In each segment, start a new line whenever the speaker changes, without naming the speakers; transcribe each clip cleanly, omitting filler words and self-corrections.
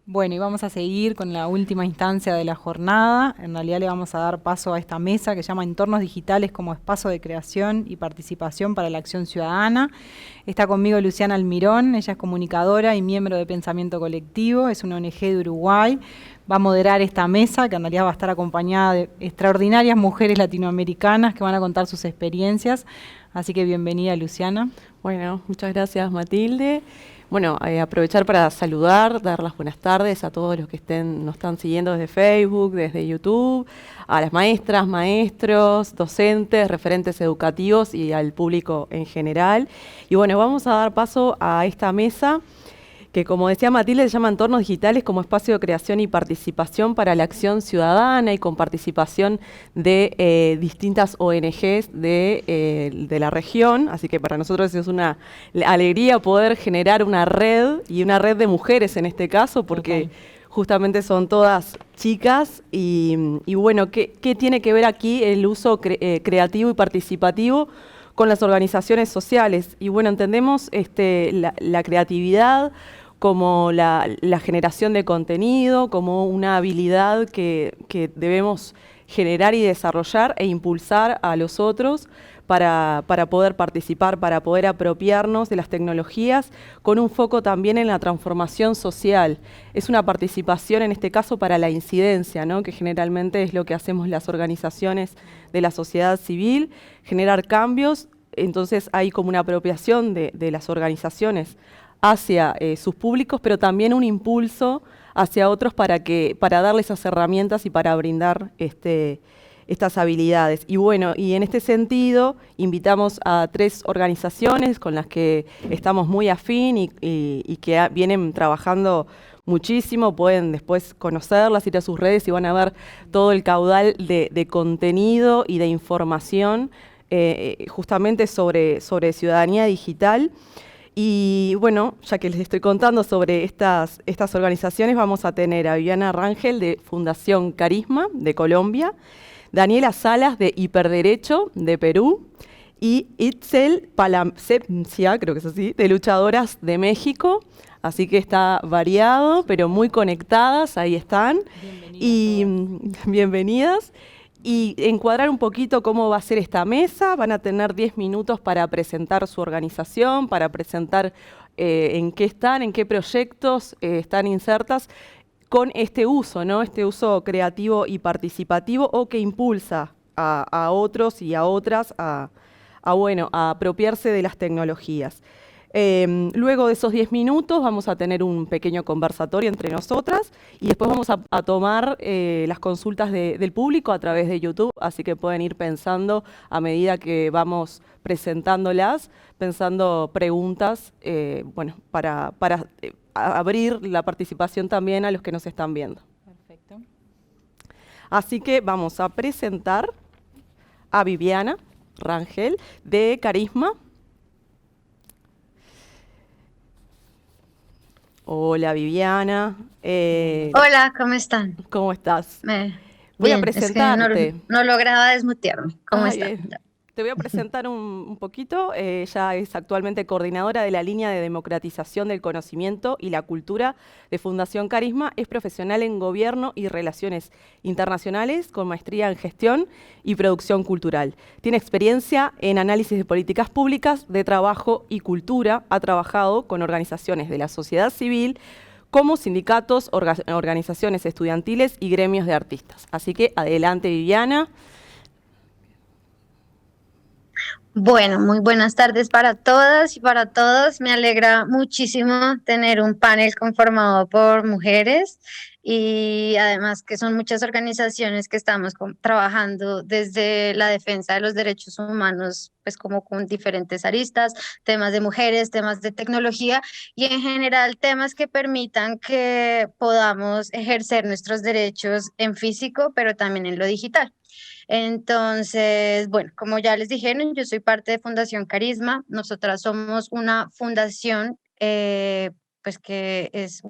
Bueno, y vamos a seguir con la última instancia de la jornada. En realidad le vamos a dar paso a esta mesa que se llama Entornos Digitales como espacio de creación y participación para la acción ciudadana. Está conmigo Luciana Almirón, ella es comunicadora y miembro de Pensamiento Colectivo, es una ONG de Uruguay. Va a moderar esta mesa, que en realidad va a estar acompañada de extraordinarias mujeres latinoamericanas que van a contar sus experiencias. Así que bienvenida, Luciana.
Bueno, muchas gracias, Matilde. Bueno, aprovechar para saludar, dar las buenas tardes a todos los que nos están siguiendo desde Facebook, desde YouTube, a las maestras, maestros, docentes, referentes educativos y al público en general. Y bueno, vamos a dar paso a esta mesa que, como decía Matilde, se llama Entornos Digitales como espacio de creación y participación para la acción ciudadana y con participación de distintas ONGs de la región. Así que para nosotros es una alegría poder generar una red, y una red de mujeres en este caso, porque justamente son todas chicas. Y bueno, ¿qué tiene que ver aquí el uso creativo y participativo con las organizaciones sociales? Y bueno, entendemos la creatividad como la generación de contenido, como una habilidad que debemos generar y desarrollar e impulsar a los otros para poder participar, para poder apropiarnos de las tecnologías, con un foco también en la transformación social. Es una participación, en este caso, para la incidencia, ¿no? Que generalmente es lo que hacemos las organizaciones de la sociedad civil, generar cambios. Entonces hay como una apropiación de las organizaciones hacia sus públicos, pero también un impulso hacia otros para darles esas herramientas y para brindar estas habilidades. Y bueno, y en este sentido invitamos a 3 organizaciones con las que estamos muy afín y que vienen trabajando muchísimo. Pueden después conocerlas, ir a sus redes y van a ver todo el caudal de contenido y de información justamente sobre ciudadanía digital. Y bueno, ya que les estoy contando sobre estas organizaciones, vamos a tener a Viviana Rangel de Fundación Carisma de Colombia, Daniela Salas de Hiperderecho de Perú y Itzel Palamcepcia, creo que es así, de Luchadoras de México. Así que está variado, pero muy conectadas, ahí están. Y bienvenidas. Y encuadrar un poquito cómo va a ser esta mesa. Van a tener 10 minutos para presentar su organización, para presentar en qué están, en qué proyectos están insertas con este uso, ¿no? Este uso creativo y participativo, o que impulsa a otros y a otras a apropiarse de las tecnologías. Luego de esos 10 minutos vamos a tener un pequeño conversatorio entre nosotras y después vamos a tomar las consultas del público a través de YouTube, así que pueden ir pensando a medida que vamos presentándolas, pensando preguntas, bueno, para abrir la participación también a los que nos están viendo.
Perfecto.
Así que vamos a presentar a Viviana Rangel de Carisma. Hola, Viviana.
Hola, ¿cómo están?
¿Cómo estás? Voy a
Bien, es que
presentarte.
no lograba desmutearme. ¿Cómo
Ay,
están?
te voy a presentar un poquito. Ella es actualmente coordinadora de la línea de democratización del conocimiento y la cultura de Fundación Carisma. Es profesional en gobierno y relaciones internacionales con maestría en gestión y producción cultural. Tiene experiencia en análisis de políticas públicas, de trabajo y cultura. Ha trabajado con organizaciones de la sociedad civil, como sindicatos, organizaciones estudiantiles y gremios de artistas. Así que adelante, Viviana.
Bueno, muy buenas tardes para todas y para todos. Me alegra muchísimo tener un panel conformado por mujeres y además que son muchas organizaciones que estamos trabajando desde la defensa de los derechos humanos, pues como con diferentes aristas, temas de mujeres, temas de tecnología y en general temas que permitan que podamos ejercer nuestros derechos en físico, pero también en lo digital. Entonces, bueno, como ya les dijeron, yo soy parte de Fundación Carisma. Nosotras somos una fundación, pues que es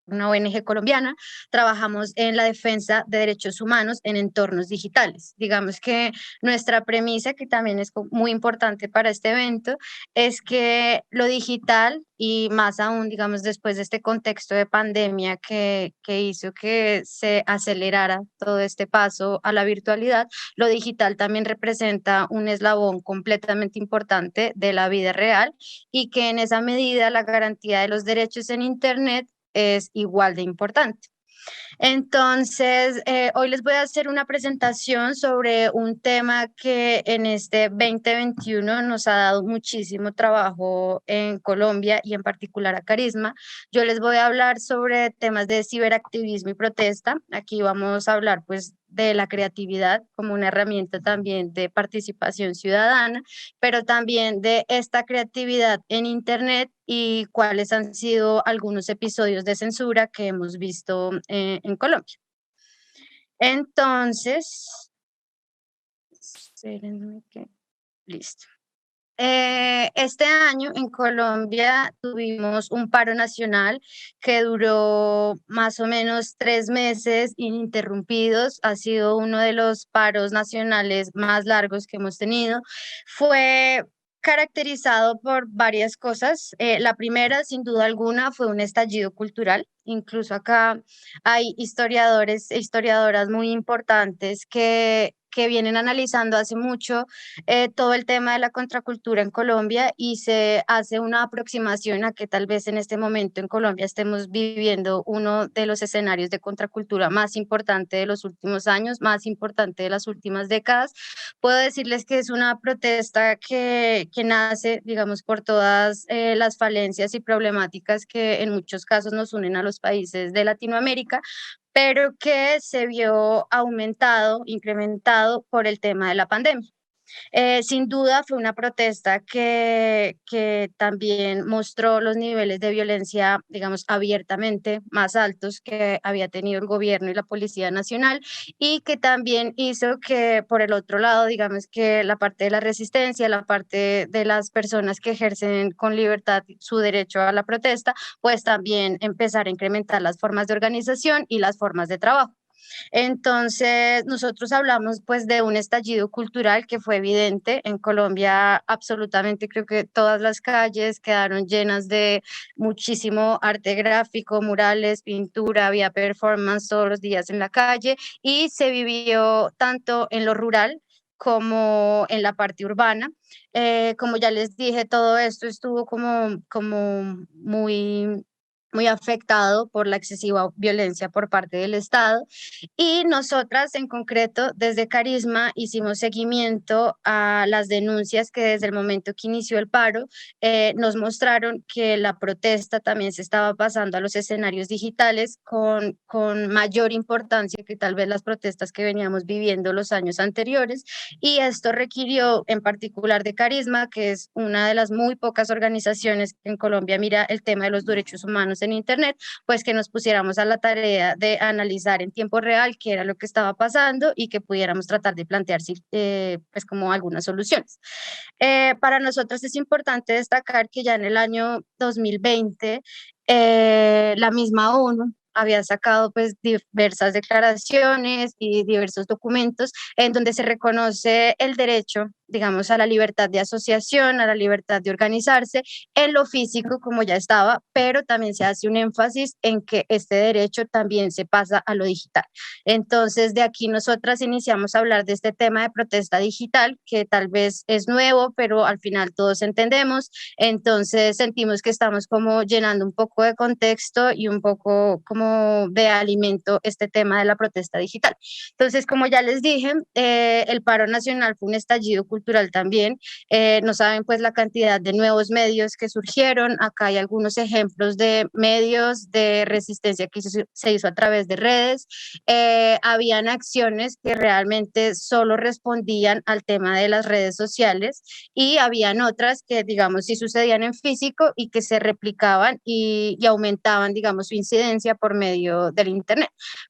una ONG colombiana, trabajamos en la defensa de derechos humanos en entornos digitales. Digamos que nuestra premisa, que también es muy importante para este evento, es que lo digital y más aún, digamos, después de este contexto de pandemia que hizo que se acelerara todo este paso a la virtualidad, lo digital también representa un eslabón completamente importante de la vida real y que en esa medida la garantía de los derechos en Internet es igual de importante. Entonces, hoy les voy a hacer una presentación sobre un tema que en este 2021 nos ha dado muchísimo trabajo en Colombia y en particular a Carisma. Yo les voy a hablar sobre temas de ciberactivismo y protesta. Aquí vamos a hablar pues de la creatividad como una herramienta también de participación ciudadana, pero también de esta creatividad en Internet y cuáles han sido algunos episodios de censura que hemos visto en Colombia. Entonces, espérenme que, listo. Este año en Colombia tuvimos un paro nacional que duró más o menos 3 meses ininterrumpidos. Ha sido uno de los paros nacionales más largos que hemos tenido. Fue caracterizado por varias cosas. La primera, sin duda alguna, fue un estallido cultural. Incluso acá hay historiadores e historiadoras muy importantes que vienen analizando hace mucho todo el tema de la contracultura en Colombia y se hace una aproximación a que tal vez en este momento en Colombia estemos viviendo uno de los escenarios de contracultura más importante de los últimos años, más importante de las últimas décadas. Puedo decirles que es una protesta que nace, digamos, por todas las falencias y problemáticas que en muchos casos nos unen a los países de Latinoamérica, pero que se vio aumentado, incrementado por el tema de la pandemia. Sin duda fue una protesta que también mostró los niveles de violencia, digamos, abiertamente más altos que había tenido el gobierno y la Policía Nacional y que también hizo que, por el otro lado, digamos que la parte de la resistencia, la parte de las personas que ejercen con libertad su derecho a la protesta, pues también empezar a incrementar las formas de organización y las formas de trabajo. Entonces, nosotros hablamos pues de un estallido cultural que fue evidente en Colombia. Absolutamente creo que todas las calles quedaron llenas de muchísimo arte gráfico, murales, pintura, había performance todos los días en la calle y se vivió tanto en lo rural como en la parte urbana. Como ya les dije, todo esto estuvo como muy afectado por la excesiva violencia por parte del Estado y nosotras en concreto desde Carisma hicimos seguimiento a las denuncias que desde el momento que inició el paro nos mostraron que la protesta también se estaba pasando a los escenarios digitales con mayor importancia que tal vez las protestas que veníamos viviendo los años anteriores y esto requirió en particular de Carisma, que es una de las muy pocas organizaciones que en Colombia mira el tema de los derechos humanos en Internet, pues que nos pusiéramos a la tarea de analizar en tiempo real qué era lo que estaba pasando y que pudiéramos tratar de plantear pues como algunas soluciones. Para nosotros es importante destacar que ya en el año 2020 la misma ONU había sacado pues diversas declaraciones y diversos documentos en donde se reconoce el derecho, digamos, a la libertad de asociación, a la libertad de organizarse en lo físico como ya estaba, pero también se hace un énfasis en que este derecho también se pasa a lo digital. Entonces, de aquí nosotras iniciamos a hablar de este tema de protesta digital, que tal vez es nuevo, pero al final todos entendemos. Entonces, sentimos que estamos como llenando un poco de contexto y un poco como de alimento este tema de la protesta digital. Entonces, como ya les dije, el paro nacional fue un estallido cultural también. No saben pues la cantidad de nuevos medios que surgieron. Acá hay algunos ejemplos de medios de resistencia que se hizo a través de redes. Habían acciones que realmente solo respondían al tema de las redes sociales y habían otras que, digamos, sí sucedían en físico y que se replicaban y aumentaban, digamos, su incidencia por medio del Internet.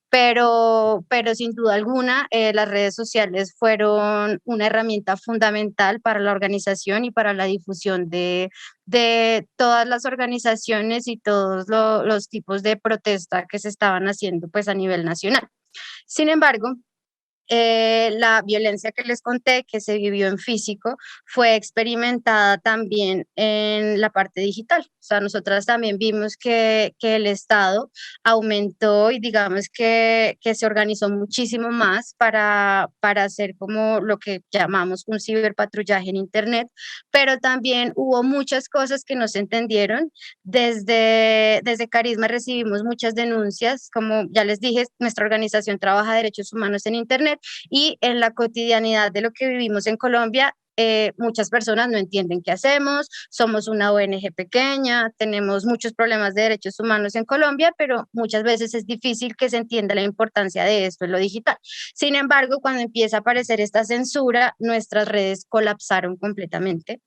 pero sin duda alguna las redes sociales fueron una herramienta fundamental para la organización y para la difusión de todas las organizaciones y todos los tipos de protesta que se estaban haciendo pues a nivel nacional. Sin embargo, la violencia que les conté, que se vivió en físico, fue experimentada también en la parte digital. O sea, nosotras también vimos que el Estado aumentó y digamos que se organizó muchísimo más para hacer como lo que llamamos un ciberpatrullaje en Internet, pero también hubo muchas cosas que no se entendieron. Desde Carisma recibimos muchas denuncias, como ya les dije, nuestra organización trabaja derechos humanos en Internet y en la cotidianidad de lo que vivimos en Colombia. Muchas personas no entienden qué hacemos, somos una ONG pequeña, tenemos muchos problemas de derechos humanos en Colombia, pero muchas veces es difícil que se entienda la importancia de esto en lo digital. Sin embargo, cuando empieza a aparecer esta censura, nuestras redes colapsaron completamente.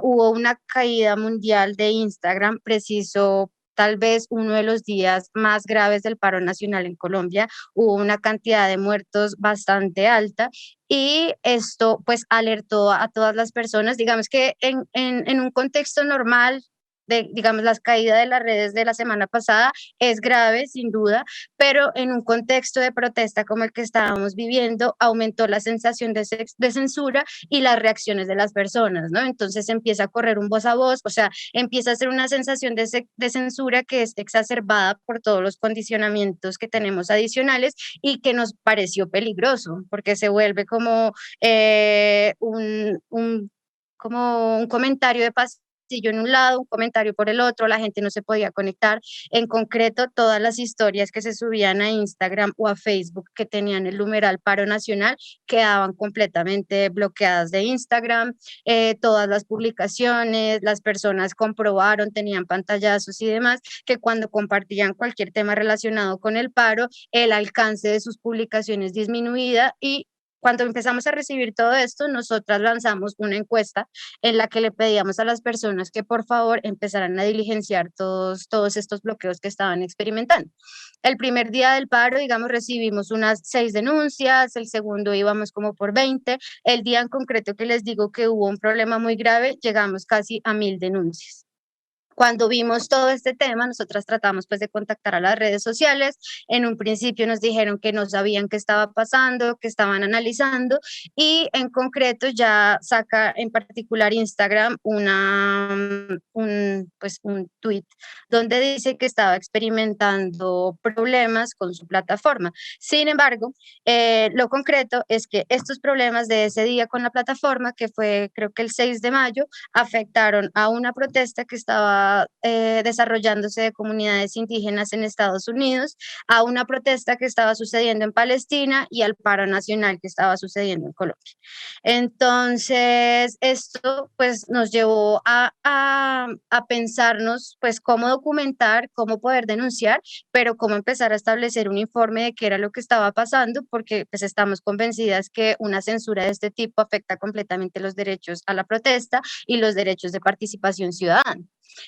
Hubo una caída mundial de Instagram, preciso tal vez uno de los días más graves del paro nacional en Colombia. Hubo una cantidad de muertos bastante alta y esto pues alertó a todas las personas. Digamos que en un contexto normal, digamos, las caídas de las redes de la semana pasada es grave, sin duda, pero en un contexto de protesta como el que estábamos viviendo, aumentó la sensación de censura y las reacciones de las personas, ¿no? Entonces empieza a correr un voz a voz, o sea, empieza a ser una sensación de censura que es exacerbada por todos los condicionamientos que tenemos adicionales y que nos pareció peligroso, porque se vuelve como como un comentario de pasillo en un lado, un comentario por el otro, la gente no se podía conectar. En concreto, todas las historias que se subían a Instagram o a Facebook que tenían el numeral paro nacional quedaban completamente bloqueadas de Instagram. Todas las publicaciones, las personas comprobaron, tenían pantallazos y demás, que cuando compartían cualquier tema relacionado con el paro, el alcance de sus publicaciones disminuía y cuando empezamos a recibir todo esto, nosotras lanzamos una encuesta en la que le pedíamos a las personas que por favor empezaran a diligenciar todos estos bloqueos que estaban experimentando. El primer día del paro, digamos, recibimos unas 6 denuncias, el segundo íbamos como por 20, el día en concreto que les digo que hubo un problema muy grave, llegamos casi a 1000 denuncias. Cuando vimos todo este tema, nosotras tratamos pues de contactar a las redes sociales. En un principio nos dijeron que no sabían qué estaba pasando, que estaban analizando y en concreto ya saca en particular Instagram un tweet donde dice que estaba experimentando problemas con su plataforma. Sin embargo, lo concreto es que estos problemas de ese día con la plataforma, que fue creo que el 6 de mayo, afectaron a una protesta que estaba desarrollándose de comunidades indígenas en Estados Unidos, a una protesta que estaba sucediendo en Palestina y al paro nacional que estaba sucediendo en Colombia. Entonces, esto pues nos llevó a pensarnos pues cómo documentar, cómo poder denunciar, pero cómo empezar a establecer un informe de qué era lo que estaba pasando, porque pues estamos convencidas que una censura de este tipo afecta completamente los derechos a la protesta y los derechos de participación ciudadana.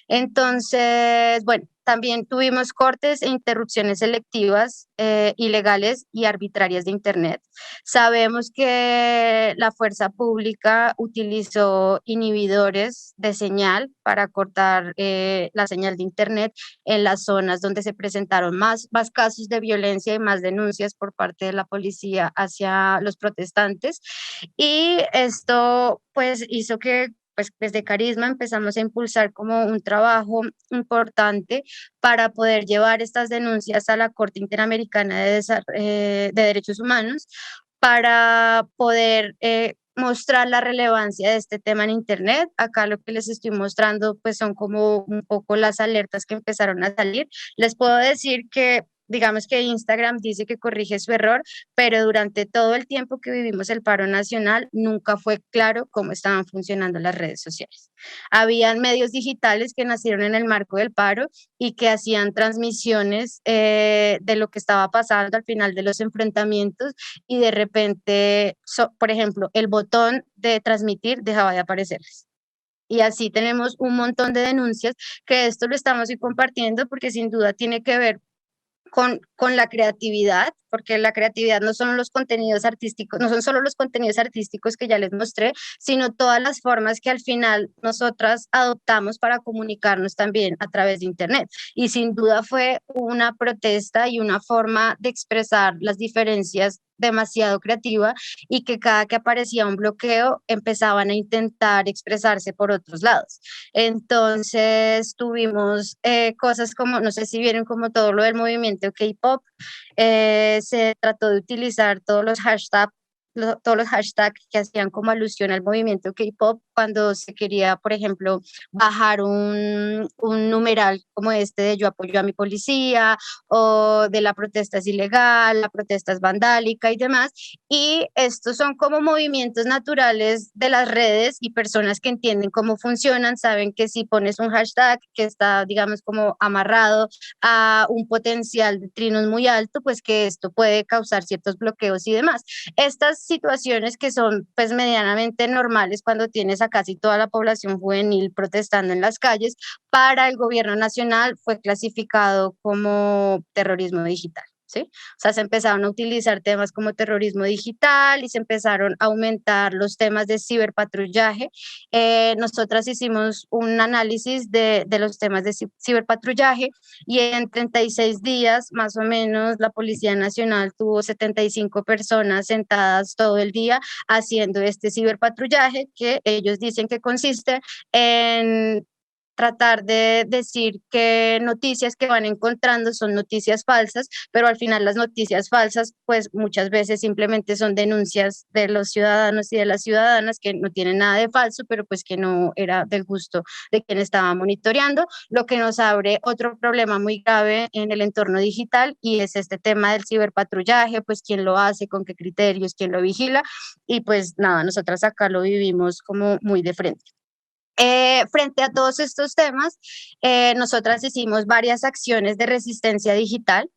Entonces, bueno, también tuvimos cortes e interrupciones selectivas, ilegales y arbitrarias de Internet. Sabemos que la fuerza pública utilizó inhibidores de señal para cortar la señal de Internet en las zonas donde se presentaron más casos de violencia y más denuncias por parte de la policía hacia los protestantes. Y esto pues hizo que pues desde Carisma empezamos a impulsar como un trabajo importante para poder llevar estas denuncias a la Corte Interamericana de Derechos Humanos, para poder mostrar la relevancia de este tema en Internet. Acá lo que les estoy mostrando pues son como un poco las alertas que empezaron a salir. Les puedo decir que digamos que Instagram dice que corrige su error, pero durante todo el tiempo que vivimos el paro nacional nunca fue claro cómo estaban funcionando las redes sociales. Habían medios digitales que nacieron en el marco del paro y que hacían transmisiones de lo que estaba pasando al final de los enfrentamientos y de repente, por ejemplo, el botón de transmitir dejaba de aparecerles. Y así tenemos un montón de denuncias que esto lo estamos compartiendo porque sin duda tiene que ver con la creatividad, porque la creatividad no son los contenidos artísticos, no son solo los contenidos artísticos que ya les mostré, sino todas las formas que al final nosotras adoptamos para comunicarnos también a través de Internet. Y sin duda fue una protesta y una forma de expresar las diferencias demasiado creativa, y que cada que aparecía un bloqueo empezaban a intentar expresarse por otros lados. Entonces tuvimos cosas como, no sé si vieron, como todo lo del movimiento K-pop, se trató de utilizar todos los hashtags que hacían como alusión al movimiento K-pop cuando se quería, por ejemplo, bajar un numeral como este de yo apoyo a mi policía, o de la protesta es ilegal, la protesta es vandálica y demás. Y estos son como movimientos naturales de las redes, y personas que entienden cómo funcionan saben que si pones un hashtag que está, digamos, como amarrado a un potencial de trinos muy alto, pues que esto puede causar ciertos bloqueos y demás. Estas situaciones que son pues medianamente normales cuando tienes a casi toda la población juvenil protestando en las calles, para el gobierno nacional fue clasificado como terrorismo digital. ¿Sí? O sea, se empezaron a utilizar temas como terrorismo digital y se empezaron a aumentar los temas de ciberpatrullaje. Nosotras hicimos un análisis de los temas de ciberpatrullaje, y en 36 días más o menos la Policía Nacional tuvo 75 personas sentadas todo el día haciendo este ciberpatrullaje, que ellos dicen que consiste en tratar de decir que noticias que van encontrando son noticias falsas, pero al final las noticias falsas pues muchas veces simplemente son denuncias de los ciudadanos y de las ciudadanas que no tienen nada de falso, pero pues que no era del gusto de quien estaba monitoreando, lo que nos abre otro problema muy grave en el entorno digital, y es este tema del ciberpatrullaje, pues quién lo hace, con qué criterios, quién lo vigila, y pues nada, nosotras acá lo vivimos como muy de frente. Frente a todos estos temas, nosotras hicimos varias acciones de resistencia digital.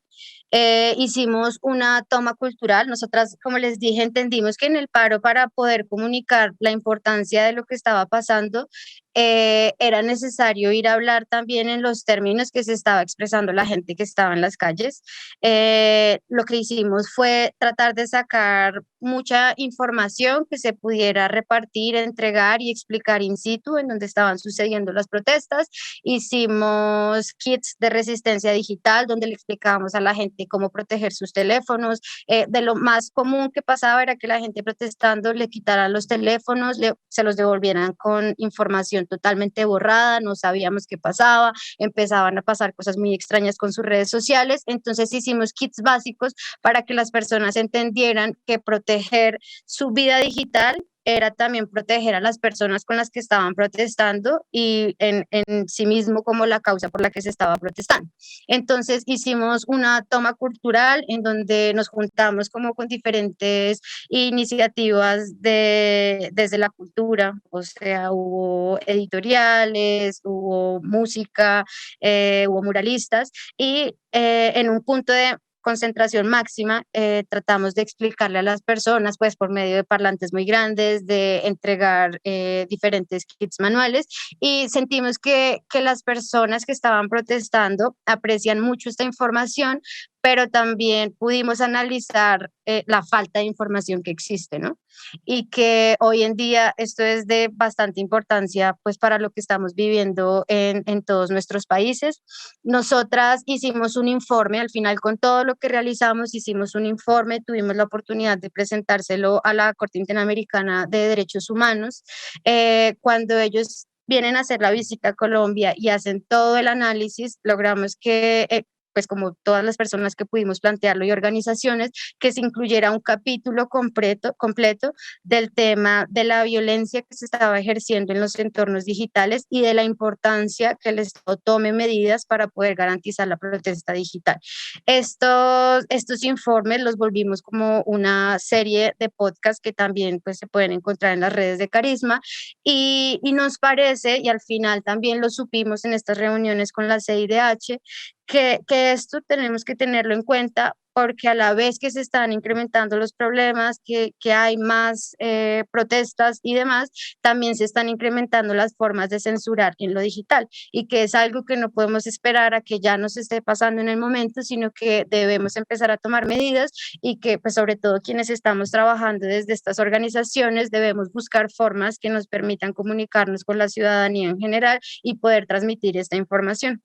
Hicimos una toma cultural. Nosotras, como les dije, entendimos que en el paro, para poder comunicar la importancia de lo que estaba pasando, era necesario ir a hablar también en los términos que se estaba expresando la gente que estaba en las calles. Lo que hicimos fue tratar de sacar mucha información que se pudiera repartir, entregar y explicar in situ en donde estaban sucediendo las protestas. Hicimos kits de resistencia digital donde le explicábamos a la gente cómo proteger sus teléfonos. De lo más común que pasaba era que la gente protestando le quitaran los teléfonos, se los devolvieran con información totalmente borrada, no sabíamos qué pasaba, empezaban a pasar cosas muy extrañas con sus redes sociales. Entonces hicimos kits básicos para que las personas entendieran que proteger su vida digital era también proteger a las personas con las que estaban protestando, y en sí mismo como la causa por la que se estaba protestando. Entonces hicimos una toma cultural en donde nos juntamos como con diferentes iniciativas desde la cultura, o sea, hubo editoriales, hubo música, hubo muralistas, y en un punto de concentración máxima, tratamos de explicarle a las personas, pues por medio de parlantes muy grandes, de entregar diferentes kits manuales, y sentimos que las personas que estaban protestando aprecian mucho esta información, pero también pudimos analizar la falta de información que existe, ¿no? Y que hoy en día esto es de bastante importancia, pues para lo que estamos viviendo en todos nuestros países. Nosotras hicimos un informe, al final con todo lo que realizamos, hicimos un informe, tuvimos la oportunidad de presentárselo a la Corte Interamericana de Derechos Humanos. Cuando ellos vienen a hacer la visita a Colombia y hacen todo el análisis, logramos que pues como todas las personas que pudimos plantearlo y organizaciones, que se incluyera un capítulo completo del tema de la violencia que se estaba ejerciendo en los entornos digitales, y de la importancia que el Estado tome medidas para poder garantizar la protesta digital. Estos informes los volvimos como una serie de podcasts que también pues, se pueden encontrar en las redes de Carisma, y nos parece, y al final también lo supimos en estas reuniones con la CIDH, que esto tenemos que tenerlo en cuenta porque a la vez que se están incrementando los problemas, que hay más protestas y demás, también se están incrementando las formas de censurar en lo digital y que es algo que no podemos esperar a que ya nos esté pasando en el momento, sino que debemos empezar a tomar medidas y que pues sobre todo quienes estamos trabajando desde estas organizaciones debemos buscar formas que nos permitan comunicarnos con la ciudadanía en general y poder transmitir esta información.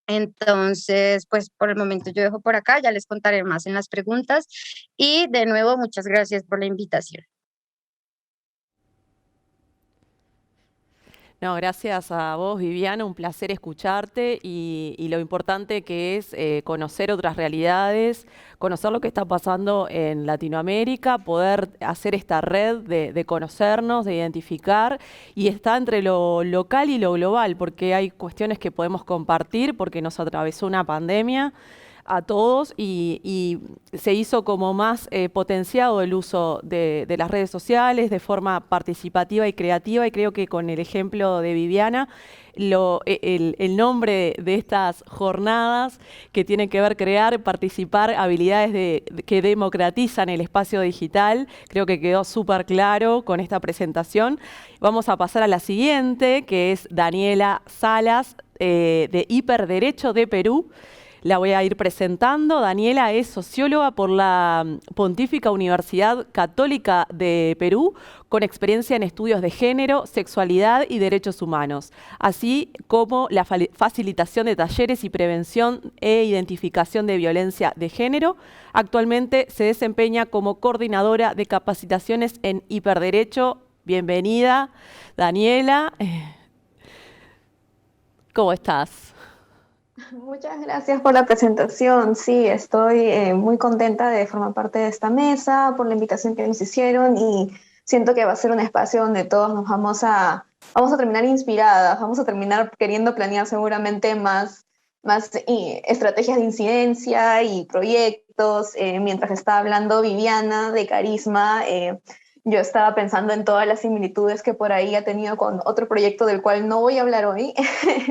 Entonces, pues por el momento yo dejo por acá, ya les contaré más en las preguntas y de nuevo muchas gracias por la invitación.
No, gracias a vos, Viviana, un placer escucharte y lo importante que es conocer otras realidades, conocer lo que está pasando en Latinoamérica, poder hacer esta red de conocernos, de identificar, y está entre lo local y lo global, porque hay cuestiones que podemos compartir, porque nos atravesó una pandemia a todos y se hizo como más potenciado el uso de las redes sociales de forma participativa y creativa, y creo que con el ejemplo de Viviana, el nombre de estas jornadas que tienen que ver crear, participar, habilidades que democratizan el espacio digital, creo que quedó súper claro con esta presentación. Vamos a pasar a la siguiente, que es Daniela Salas, de Hiperderecho de Perú. La voy a ir presentando. Daniela es socióloga por la Pontífica Universidad Católica de Perú, con experiencia en estudios de género, sexualidad y derechos humanos, así como la facilitación de talleres y prevención e identificación de violencia de género. Actualmente se desempeña como coordinadora de capacitaciones en hiperderecho. Bienvenida, Daniela. ¿Cómo estás?
Muchas gracias por la presentación. Sí, estoy muy contenta de formar parte de esta mesa, por la invitación que nos hicieron, y siento que va a ser un espacio donde todos nos vamos a terminar inspiradas, vamos a terminar queriendo planear seguramente más estrategias de incidencia y proyectos. Mientras estaba hablando Viviana de Carisma, yo estaba pensando en todas las similitudes que por ahí ha tenido con otro proyecto del cual no voy a hablar hoy,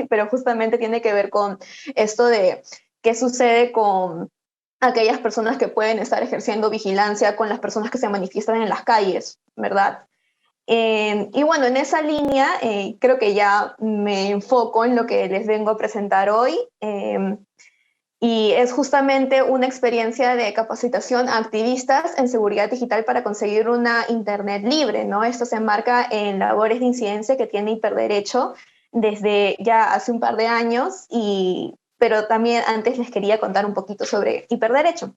pero justamente tiene que ver con esto de qué sucede con aquellas personas que pueden estar ejerciendo vigilancia con las personas que se manifiestan en las calles, ¿verdad? Y bueno, en esa línea creo que ya me enfoco en lo que les vengo a presentar hoy. Y es justamente una experiencia de capacitación a activistas en seguridad digital para conseguir una Internet libre, ¿no? Esto se enmarca en labores de incidencia que tiene Hiperderecho desde ya hace un par de años, pero también antes les quería contar un poquito sobre Hiperderecho.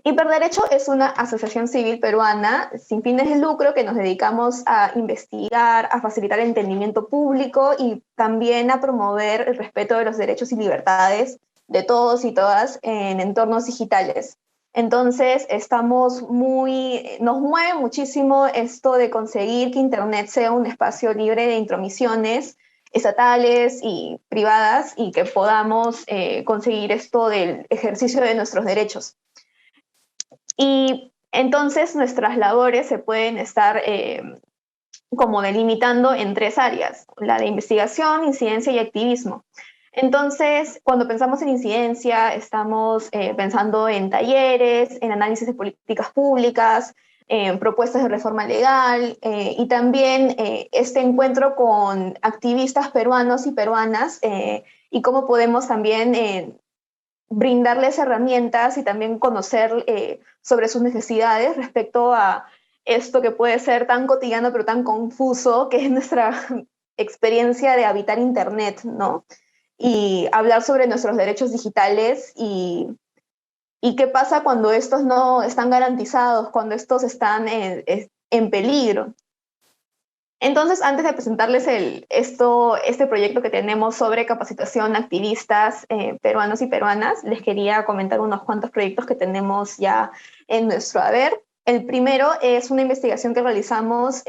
Hiperderecho es una asociación civil peruana sin fines de lucro que nos dedicamos a investigar, a facilitar el entendimiento público y también a promover el respeto de los derechos y libertades de todos y todas en entornos digitales. Entonces, nos mueve muchísimo esto de conseguir que Internet sea un espacio libre de intromisiones estatales y privadas, y que podamos conseguir esto del ejercicio de nuestros derechos. Y entonces nuestras labores se pueden estar como delimitando en tres áreas: la de investigación, incidencia y activismo. Entonces, cuando pensamos en incidencia, estamos pensando en talleres, en análisis de políticas públicas, en propuestas de reforma legal, y también este encuentro con activistas peruanos y peruanas, y cómo podemos también brindarles herramientas y también conocer sobre sus necesidades respecto a esto que puede ser tan cotidiano pero tan confuso, que es nuestra experiencia de habitar Internet, ¿no? Y hablar sobre nuestros derechos digitales y qué pasa cuando estos no están garantizados, cuando estos están en peligro. Entonces, antes de presentarles este proyecto que tenemos sobre capacitación a activistas peruanos y peruanas, les quería comentar unos cuantos proyectos que tenemos ya en nuestro haber. El primero es una investigación que realizamos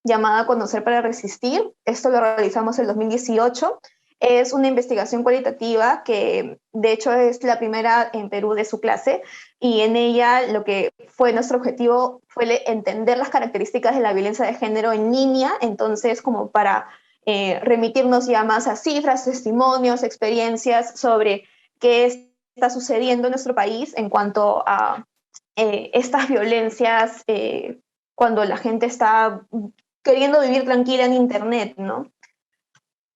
llamada Conocer para Resistir. Esto lo realizamos en 2018. Es una investigación cualitativa que, de hecho, es la primera en Perú de su clase, y en ella lo que fue nuestro objetivo fue entender las características de la violencia de género en línea, entonces como para remitirnos ya más a cifras, testimonios, experiencias sobre qué es está sucediendo en nuestro país en cuanto a estas violencias cuando la gente está queriendo vivir tranquila en Internet, ¿no?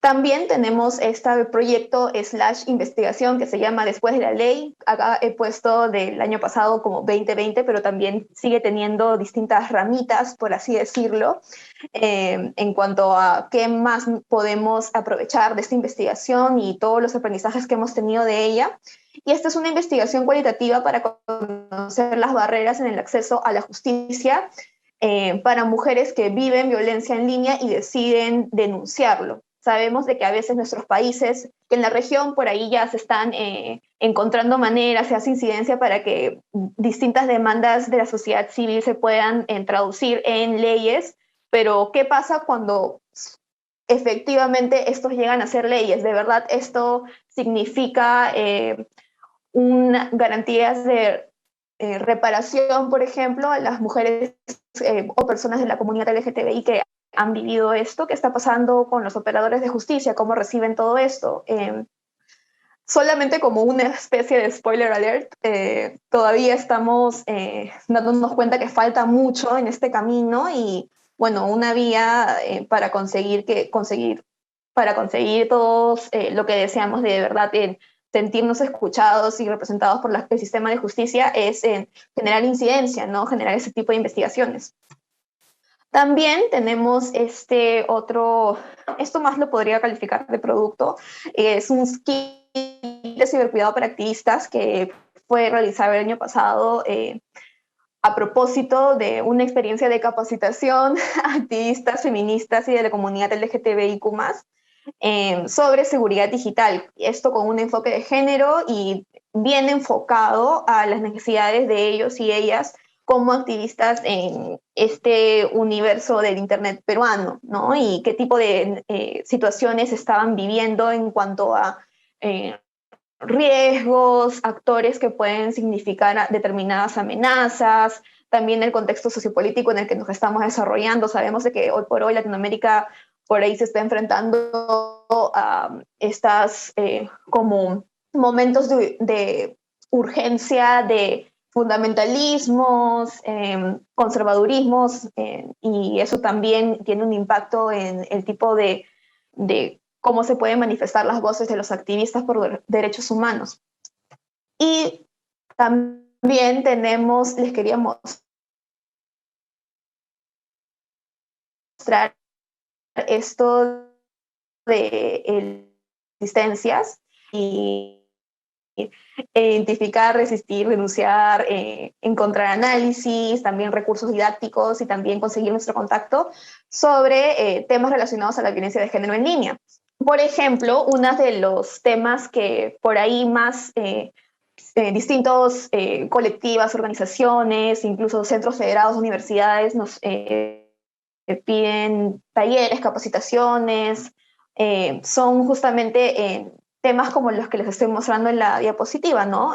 También tenemos este proyecto / investigación que se llama Después de la Ley. Acá he puesto del año pasado como 2020, pero también sigue teniendo distintas ramitas, por así decirlo, en cuanto a qué más podemos aprovechar de esta investigación y todos los aprendizajes que hemos tenido de ella. Y esta es una investigación cualitativa para conocer las barreras en el acceso a la justicia para mujeres que viven violencia en línea y deciden denunciarlo. Sabemos de que a veces nuestros países, que en la región por ahí ya se están encontrando maneras, se hace incidencia para que distintas demandas de la sociedad civil se puedan traducir en leyes, pero ¿qué pasa cuando efectivamente estos llegan a ser leyes? ¿De verdad esto significa garantías de reparación, por ejemplo, a las mujeres o personas de la comunidad LGTBI que han vivido esto? ¿Qué está pasando con los operadores de justicia? ¿Cómo reciben todo esto? Solamente como una especie de spoiler alert, todavía estamos dándonos cuenta que falta mucho en este camino y, bueno, una vía para conseguir todos lo que deseamos de verdad, sentirnos escuchados y representados por el sistema de justicia es generar incidencia, ¿no? Generar ese tipo de investigaciones. También tenemos esto más lo podría calificar de producto, es un kit de cibercuidado para activistas que fue realizado el año pasado a propósito de una experiencia de capacitación a activistas feministas y de la comunidad LGTBIQ+, sobre seguridad digital. Esto con un enfoque de género y bien enfocado a las necesidades de ellos y ellas como activistas en este universo del Internet peruano, ¿no? Y qué tipo de situaciones estaban viviendo en cuanto a riesgos, actores que pueden significar determinadas amenazas, también el contexto sociopolítico en el que nos estamos desarrollando. Sabemos de que hoy por hoy Latinoamérica por ahí se está enfrentando a estas como momentos de urgencia, de fundamentalismos, conservadurismos, y eso también tiene un impacto en el tipo de cómo se pueden manifestar las voces de los activistas por derechos humanos. Y también les quería mostrar esto de existencias y identificar, resistir, denunciar, encontrar análisis, también recursos didácticos y también conseguir nuestro contacto sobre temas relacionados a la violencia de género en línea. Por ejemplo, uno de los temas que por ahí más distintos colectivas, organizaciones, incluso centros federados, universidades nos piden talleres, capacitaciones, son justamente temas como los que les estoy mostrando en la diapositiva, ¿no?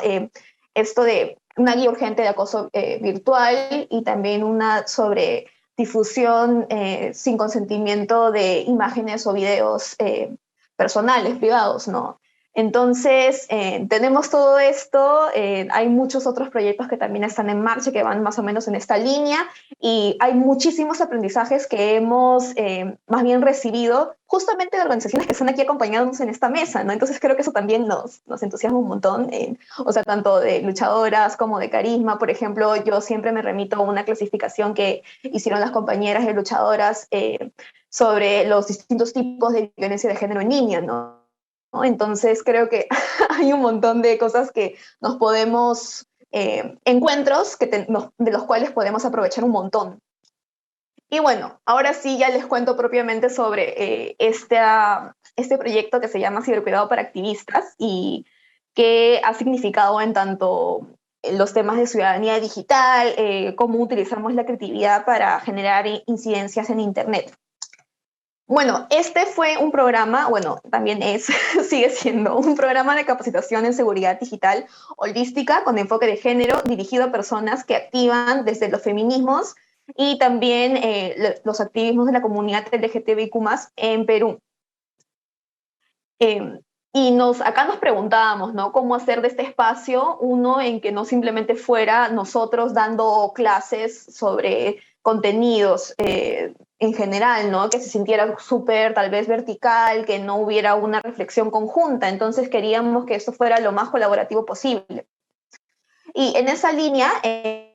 Esto de una guía urgente de acoso virtual y también una sobre difusión sin consentimiento de imágenes o videos personales, privados, ¿no? Entonces, tenemos todo esto, hay muchos otros proyectos que también están en marcha que van más o menos en esta línea y hay muchísimos aprendizajes que hemos más bien recibido justamente de organizaciones que están aquí acompañándonos en esta mesa, ¿no? Entonces creo que eso también nos entusiasma un montón, o sea, tanto de luchadoras como de carisma. Por ejemplo, yo siempre me remito a una clasificación que hicieron las compañeras de luchadoras sobre los distintos tipos de violencia de género en línea, ¿no? Entonces creo que hay un montón de cosas que nos podemos, encuentros de los cuales podemos aprovechar un montón. Y bueno, ahora sí ya les cuento propiamente sobre este proyecto que se llama Cibercuidado para Activistas y qué ha significado en tanto los temas de ciudadanía digital, cómo utilizamos la creatividad para generar incidencias en Internet. Bueno, este fue un programa, bueno, también sigue siendo un programa de capacitación en seguridad digital holística con enfoque de género dirigido a personas que activan desde los feminismos y también los activismos de la comunidad LGTBIQ+ en Perú. Acá nos preguntábamos, ¿no? ¿Cómo hacer de este espacio uno en que no simplemente fuera nosotros dando clases sobre contenidos en general, ¿no? Que se sintiera súper, tal vez vertical, que no hubiera una reflexión conjunta. Entonces queríamos que esto fuera lo más colaborativo posible. Y en esa línea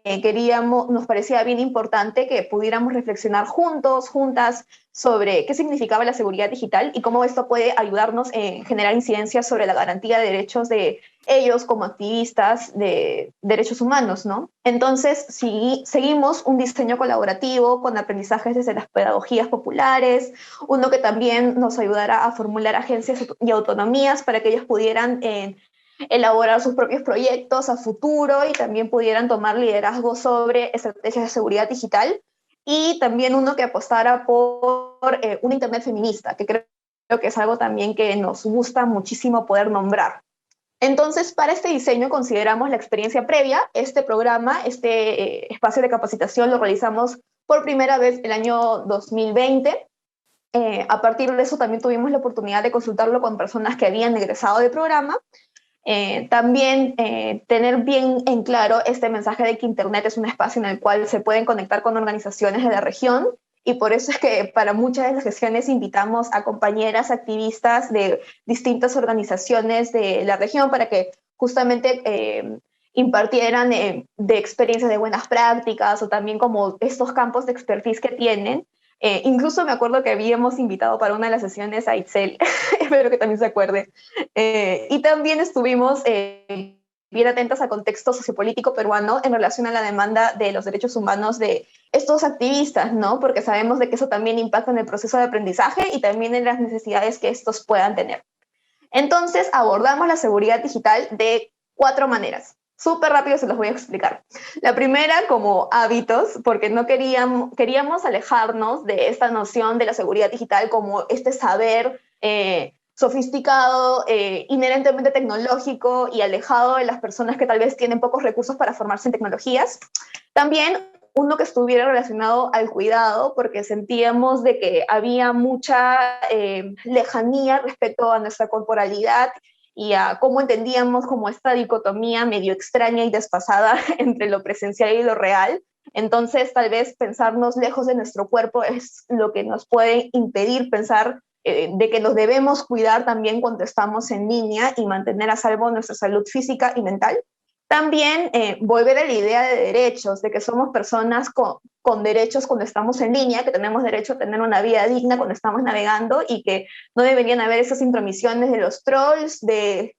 nos parecía bien importante que pudiéramos reflexionar juntos, juntas, sobre qué significaba la seguridad digital y cómo esto puede ayudarnos en generar incidencias sobre la garantía de derechos de ellos como activistas de derechos humanos, ¿no? Entonces, si seguimos un diseño colaborativo con aprendizajes desde las pedagogías populares, uno que también nos ayudará a formular agencias y autonomías para que ellos pudieran elaborar sus propios proyectos a futuro y también pudieran tomar liderazgo sobre estrategias de seguridad digital, y también uno que apostara por una Internet feminista, que creo que es algo también que nos gusta muchísimo poder nombrar. Entonces, para este diseño consideramos la experiencia previa. Este programa, espacio de capacitación lo realizamos por primera vez el año 2020. A partir de eso también tuvimos la oportunidad de consultarlo con personas que habían egresado del programa. También tener bien en claro este mensaje de que Internet es un espacio en el cual se pueden conectar con organizaciones de la región, y por eso es que para muchas de las sesiones invitamos a compañeras activistas de distintas organizaciones de la región para que justamente impartieran de experiencias de buenas prácticas o también como estos campos de expertise que tienen. Incluso me acuerdo que habíamos invitado para una de las sesiones a Itzel, espero que también se acuerde. Y también estuvimos bien atentas al contexto sociopolítico peruano en relación a la demanda de los derechos humanos de estos activistas, ¿no? Porque sabemos de que eso también impacta en el proceso de aprendizaje y también en las necesidades que estos puedan tener. Entonces abordamos la seguridad digital de 4 maneras. Súper rápido se los voy a explicar. La primera, como hábitos, porque no queríamos alejarnos de esta noción de la seguridad digital como este saber sofisticado, inherentemente tecnológico y alejado de las personas que tal vez tienen pocos recursos para formarse en tecnologías. También uno que estuviera relacionado al cuidado, porque sentíamos de que había mucha lejanía respecto a nuestra corporalidad y a cómo entendíamos como esta dicotomía medio extraña y desfasada entre lo presencial y lo real. Entonces, tal vez pensarnos lejos de nuestro cuerpo es lo que nos puede impedir pensar de que nos debemos cuidar también cuando estamos en línea y mantener a salvo nuestra salud física y mental. También volver a la idea de derechos, de que somos personas con derechos cuando estamos en línea, que tenemos derecho a tener una vida digna cuando estamos navegando y que no deberían haber esas intromisiones de los trolls, de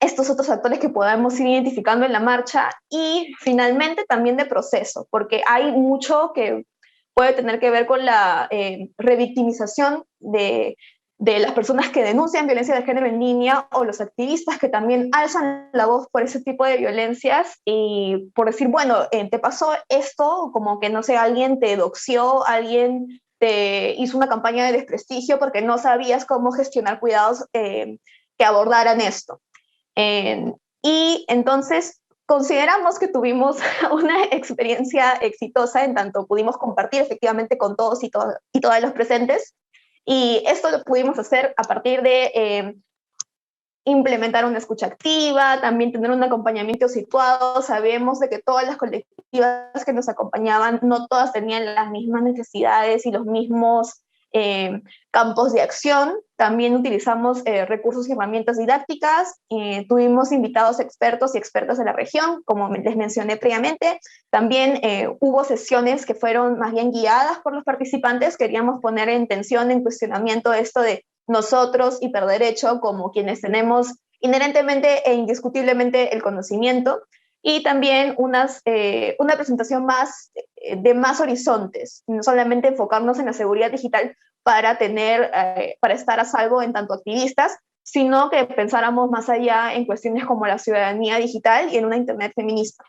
estos otros actores que podamos ir identificando en la marcha. Y finalmente también de proceso, porque hay mucho que puede tener que ver con la revictimización de las personas que denuncian violencia de género en línea o los activistas que también alzan la voz por ese tipo de violencias y por decir, bueno, te pasó esto, como que no sé, alguien te doxió, alguien te hizo una campaña de desprestigio porque no sabías cómo gestionar cuidados que abordaran esto. Y entonces consideramos que tuvimos una experiencia exitosa en tanto pudimos compartir efectivamente con todos y todas los presentes. Y esto lo pudimos hacer a partir de implementar una escucha activa, también tener un acompañamiento situado. Sabemos de que todas las colectivas que nos acompañaban, no todas tenían las mismas necesidades y los mismos campos de acción. También utilizamos recursos y herramientas didácticas. Tuvimos invitados expertos y expertas de la región, como les mencioné previamente. También hubo sesiones que fueron más bien guiadas por los participantes. Queríamos poner en tensión, en cuestionamiento esto de nosotros hiperderecho como quienes tenemos inherentemente e indiscutiblemente el conocimiento, y también una presentación más de más horizontes, no solamente enfocarnos en la seguridad digital para estar a salvo en tanto activistas, sino que pensáramos más allá en cuestiones como la ciudadanía digital y en una Internet feminista.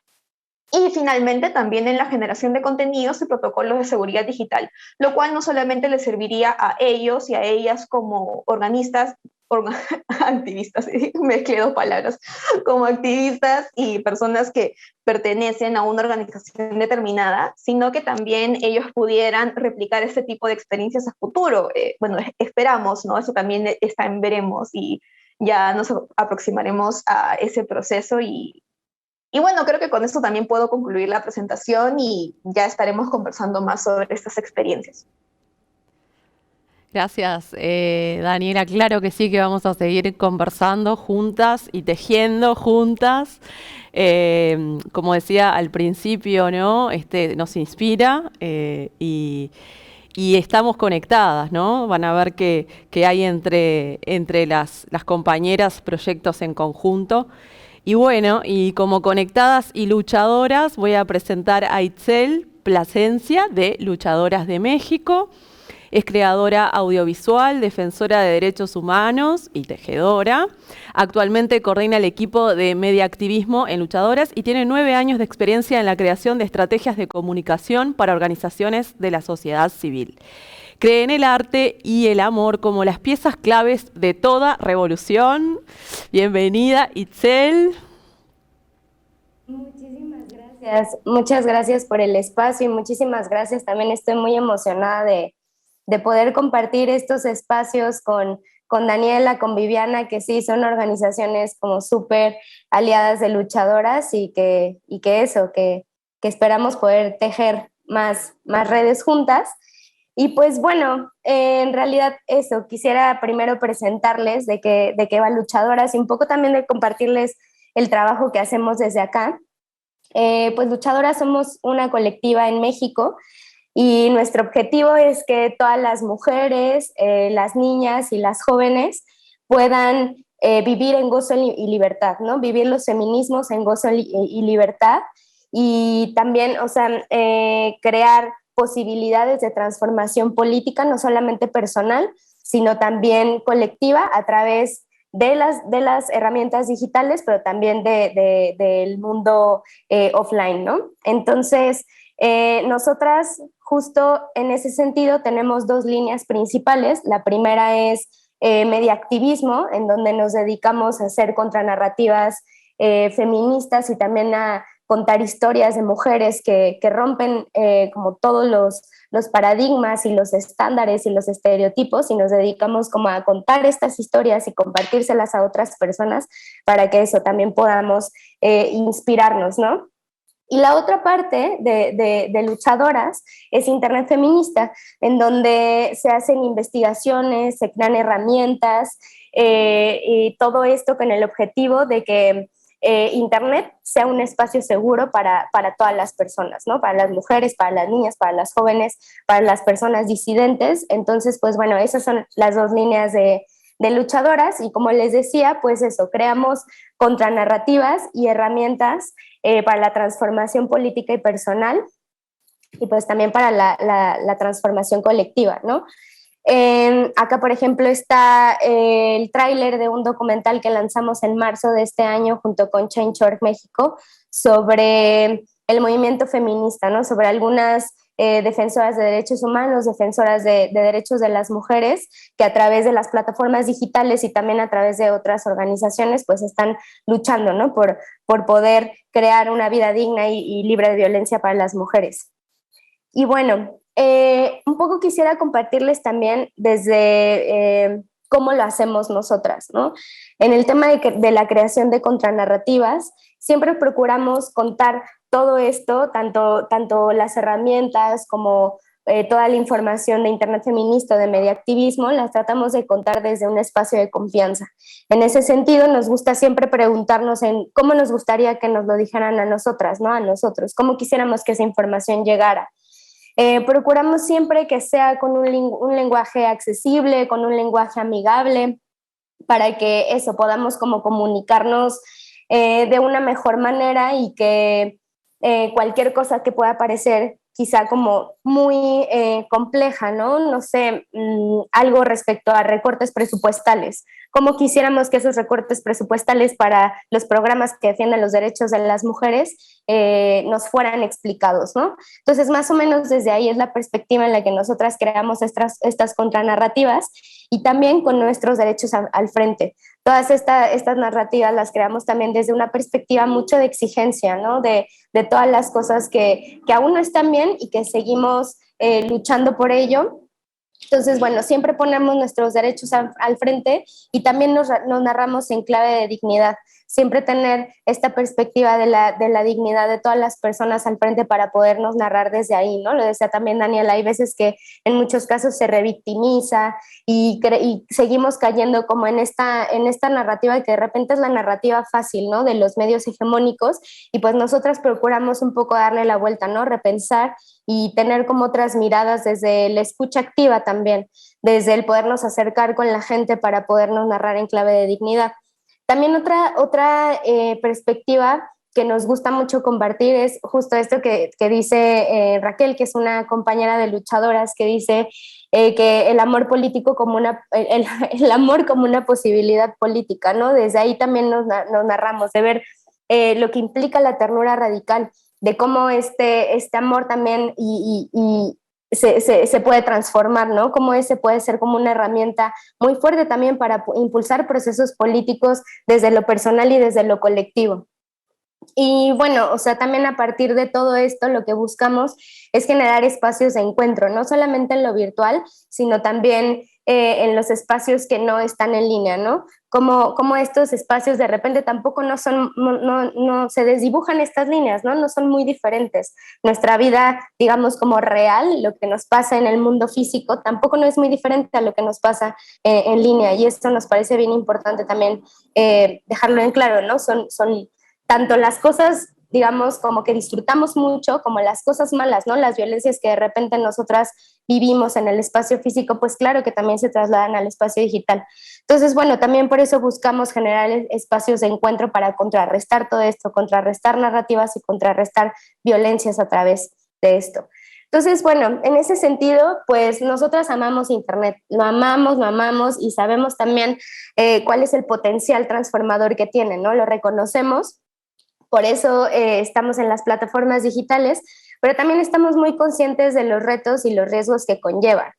Y finalmente también en la generación de contenidos y protocolos de seguridad digital, lo cual no solamente les serviría a ellos y a ellas como organistas activistas, mezclé dos palabras, como activistas y personas que pertenecen a una organización determinada, sino que también ellos pudieran replicar ese tipo de experiencias a futuro. Bueno, esperamos, ¿no? Eso también está en veremos y ya nos aproximaremos a ese proceso y bueno, creo que con esto también puedo concluir la presentación y ya estaremos conversando más sobre estas experiencias.
Gracias, Daniela. Claro que sí, que vamos a seguir conversando juntas y tejiendo juntas. Como decía al principio, ¿no? Nos inspira y estamos conectadas, ¿no? Van a ver que hay entre las compañeras proyectos en conjunto. Y bueno, y como conectadas y luchadoras, voy a presentar a Itzel Plasencia de Luchadoras de México. Es creadora audiovisual, defensora de derechos humanos y tejedora. Actualmente coordina el equipo de mediaactivismo en Luchadoras y tiene 9 años de experiencia en la creación de estrategias de comunicación para organizaciones de la sociedad civil. Cree en el arte y el amor como las piezas claves de toda revolución. Bienvenida, Itzel.
Muchísimas gracias. Muchas gracias por el espacio y muchísimas gracias. También estoy muy emocionada de poder compartir estos espacios con Daniela, con Viviana, que sí son organizaciones como súper aliadas de luchadoras y que esperamos poder tejer más redes juntas. Y pues bueno, en realidad eso, quisiera primero presentarles de qué va Luchadoras y un poco también de compartirles el trabajo que hacemos desde acá. Pues Luchadoras somos una colectiva en México y nuestro objetivo es que todas las mujeres, las niñas y las jóvenes puedan vivir en gozo y libertad, ¿no? Vivir los feminismos en gozo y libertad y también, o sea, crear posibilidades de transformación política, no solamente personal, sino también colectiva a través de las herramientas digitales, pero también del mundo offline, ¿no? Entonces, nosotras justo en ese sentido tenemos 2 líneas principales. La primera es mediaactivismo, en donde nos dedicamos a hacer contranarrativas feministas y también a contar historias de mujeres que rompen como todos los paradigmas y los estándares y los estereotipos y nos dedicamos como a contar estas historias y compartírselas a otras personas para que eso también podamos inspirarnos, ¿no? Y la otra parte de Luchadoras es Internet Feminista, en donde se hacen investigaciones, se crean herramientas y todo esto con el objetivo de que Internet sea un espacio seguro para todas las personas, ¿no? Para las mujeres, para las niñas, para las jóvenes, para las personas disidentes. Entonces, pues bueno, esas son las 2 líneas de Luchadoras y como les decía, pues eso, creamos contranarrativas y herramientas para la transformación política y personal y pues también para la transformación colectiva, ¿no? Acá, por ejemplo, está el tráiler de un documental que lanzamos en marzo de este año junto con Change.org México sobre el movimiento feminista, ¿no? Sobre algunas defensoras de derechos humanos, defensoras de derechos de las mujeres, que a través de las plataformas digitales y también a través de otras organizaciones, pues están luchando, ¿no? Por poder crear una vida digna y libre de violencia para las mujeres. Y bueno, un poco quisiera compartirles también desde cómo lo hacemos nosotras, ¿no? En el tema de la creación de contranarrativas, siempre procuramos contar todo esto, tanto las herramientas como toda la información de Internet Feminista, de mediaactivismo, las tratamos de contar desde un espacio de confianza. En ese sentido, nos gusta siempre preguntarnos en cómo nos gustaría que nos lo dijeran a nosotras, ¿no? A nosotros, cómo quisiéramos que esa información llegara. Procuramos siempre que sea con un lenguaje accesible, con un lenguaje amigable, para que eso podamos como comunicarnos de una mejor manera y que cualquier cosa que pueda parecer quizá como muy compleja, ¿no? No sé, algo respecto a recortes presupuestales. ¿Cómo quisiéramos que esos recortes presupuestales para los programas que defienden los derechos de las mujeres nos fueran explicados, ¿no? Entonces, más o menos desde ahí es la perspectiva en la que nosotras creamos estas contranarrativas y también con nuestros derechos al frente. Todas estas narrativas las creamos también desde una perspectiva mucho de exigencia, ¿no? De todas las cosas que aún no están bien y que seguimos luchando por ello. Entonces, bueno, siempre ponemos nuestros derechos al frente y también nos narramos en clave de dignidad. Siempre tener esta perspectiva de la dignidad de todas las personas al frente para podernos narrar desde ahí, ¿no? Lo decía también Daniela, hay veces que en muchos casos se revictimiza y seguimos cayendo como en esta narrativa que de repente es la narrativa fácil, ¿no? De los medios hegemónicos y pues nosotras procuramos un poco darle la vuelta, ¿no? Repensar y tener como otras miradas desde la escucha activa también, desde el podernos acercar con la gente para podernos narrar en clave de dignidad. También otra perspectiva que nos gusta mucho compartir es justo esto que dice Raquel, que es una compañera de luchadoras, que dice que el amor político como el amor como una posibilidad política, ¿no? Desde ahí también nos narramos, de ver lo que implica la ternura radical, de cómo este amor también se puede transformar, ¿no? Cómo ese puede ser como una herramienta muy fuerte también para impulsar procesos políticos desde lo personal y desde lo colectivo. Y bueno, o sea, también a partir de todo esto lo que buscamos es generar espacios de encuentro, no solamente en lo virtual, sino también en los espacios que no están en línea, ¿no? Como estos espacios de repente tampoco no se desdibujan estas líneas, ¿no? No son muy diferentes. Nuestra vida, digamos, como real, lo que nos pasa en el mundo físico, tampoco no es muy diferente a lo que nos pasa en línea, y esto nos parece bien importante también dejarlo en claro, ¿no? Son tanto las cosas, digamos, como que disfrutamos mucho, como las cosas malas, ¿no? Las violencias que de repente nosotras vivimos en el espacio físico, pues claro que también se trasladan al espacio digital. Entonces, bueno, también por eso buscamos generar espacios de encuentro para contrarrestar todo esto, contrarrestar narrativas y contrarrestar violencias a través de esto. Entonces, bueno, en ese sentido, pues nosotras amamos Internet, lo amamos y sabemos también cuál es el potencial transformador que tiene, ¿no? Lo reconocemos. Por eso estamos en las plataformas digitales, pero también estamos muy conscientes de los retos y los riesgos que conllevan.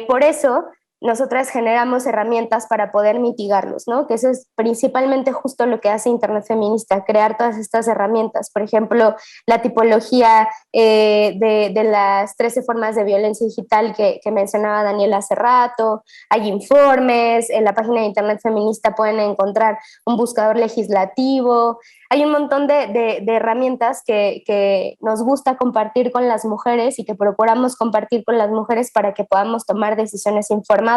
Por eso, nosotras generamos herramientas para poder mitigarlos, ¿no? Que eso es principalmente justo lo que hace Internet Feminista, crear todas estas herramientas. Por ejemplo, la tipología de las 13 formas de violencia digital que mencionaba Daniela hace rato. Hay informes, en la página de Internet Feminista pueden encontrar un buscador legislativo. Hay un montón de herramientas que nos gusta compartir con las mujeres y que procuramos compartir con las mujeres para que podamos tomar decisiones informadas